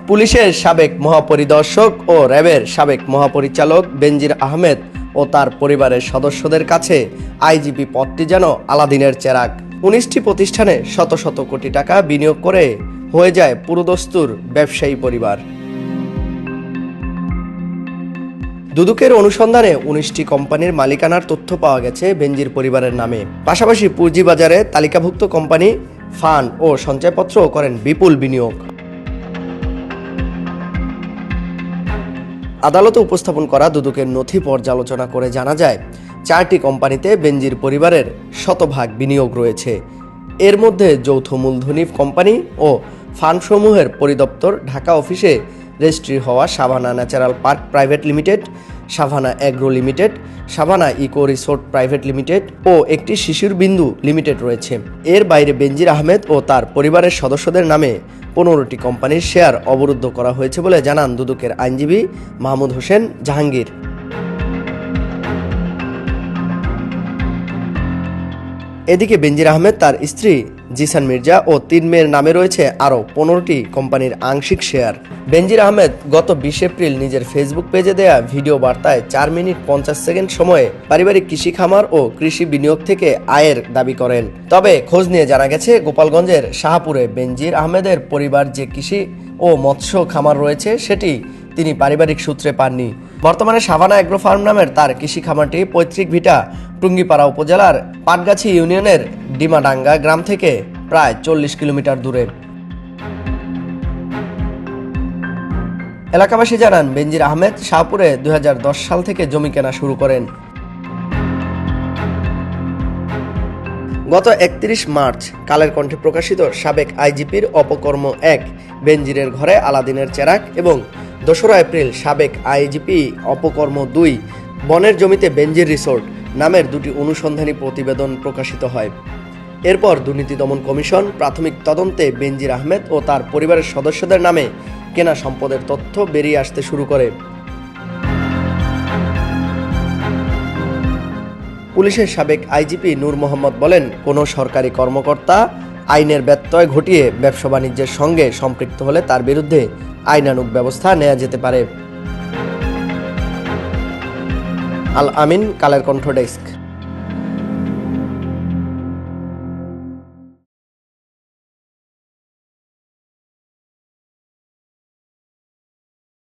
পুলিশের সাবেক মহাপরিদর্শক ও র্যাবের সাবেক মহাপরিচালক বেনজির আহমেদ ও তার পরিবারের সদস্যদের কাছে আইজিপি পদটি যেন আলাদিনের চেরাগ। ১৯টি প্রতিষ্ঠানে শত শত কোটি টাকা বিনিয়োগ করে হয়ে যায় পুরোদস্তুর ব্যবসায়ী পরিবার। দুদকের অনুসন্ধানে ১৯টি কোম্পানির মালিকানার তথ্য পাওয়া গেছে বেনজির পরিবারের নামে। পাশাপাশি পুঁজিবাজারে তালিকাভুক্ত কোম্পানি, ফান্ড ও সঞ্চয়পত্রও করেন বিপুল বিনিয়োগ। আদালতে উপস্থাপন করা দুদকের নথি পর্যালোচনা করে জানা যায় 4টি কোম্পানিতে বেনজির পরিবারের শতভাগ বিনিয়োগ রয়েছে। এর মধ্যে যৌথ মূলধনী কোম্পানি ও ফান্ডসমূহের পরিদপ্তর ঢাকা অফিসে রেজিস্ট্রি হওয়া Savannah natural park private limited, Savannah agro limited, Savannah eco resort private limited ও একটি শিশুর বিন্দু লিমিটেড রয়েছে। এর বাইরে বেনজির আহমেদ ও তার পরিবারের সদস্যদের নামে 15টি কোম্পানির শেয়ার অবরুদ্ধ করা হয়েছে বলে জানান দুদকের আইনজীবী মাহমুদ হোসেন জাহাঙ্গীর। এদিকে বেনজির আহমেদ, তার স্ত্রী জিসান মির্জা ও 3 মেয়ের নামে রয়েছে আরও 15টি কোম্পানির আংশিক শেয়ার। বেনজির আহমেদ গত 20 এপ্রিল নিজের ফেসবুক পেজে দেয়া ভিডিও বার্তায় 4 মিনিট 50 সেকেন্ড সময়ে পারিবারিক কৃষি খামার ও কৃষি বিনিয়োগ থেকে আয়ের দাবি করেন। তবে খোঁজ নিয়ে জানা গেছে গোপালগঞ্জের শাহপুরে বেনজির আহমেদের পরিবার যে কৃষি ও মৎস্য খামার রয়েছে সেটি তিনি পারিবারিক সূত্রে পাননি। বর্তমানে সাভানা এগ্রো ফার্ম নামের তার কৃষি খামারটি পৈতৃক ভিটা টুঙ্গিপাড়া উপজেলার পাটগাছি ইউনিয়নের ডিমাডাঙ্গা গ্রাম থেকে প্রায় 40 কিলোমিটার দূরে। এলাকাবাসী জানান, বেনজির আহমেদ শাহপুরে 2010 সাল থেকে জমি কেনা শুরু করেন। গত 31 মার্চ কালের কণ্ঠে প্রকাশিত সাবেক আইজিপির অপকর্ম 1 বেনজিরের ঘরে আলাদিনের চেরাগ এবং 2রা এপ্রিল সাবেক আইজিপি অপকর্ম 2 বনের জমিতে বেনজির রিসোর্ট নামের 2টি অনুসন্ধানী প্রতিবেদন প্রকাশিত হয়। এরপর দুর্নীতি দমন কমিশন প্রাথমিক তদন্তে বেনজির আহমেদ ও তার পরিবারের সদস্যদের নামে কেনা সম্পদের তথ্য বেরিয়ে আসতে শুরু করে। পুলিশের সাবেক আইজিপি নূর মোহাম্মদ বলেন, কোনো সরকারি কর্মকর্তা আইনের ব্যত্যয় ঘটিয়ে ব্যবসা বাণিজ্যের সঙ্গে সম্পৃক্ত হলে তার বিরুদ্ধে আইনানুগ ব্যবস্থা নেওয়া যেতে পারে। আল আমিন, কালের কণ্ঠ ডেস্ক।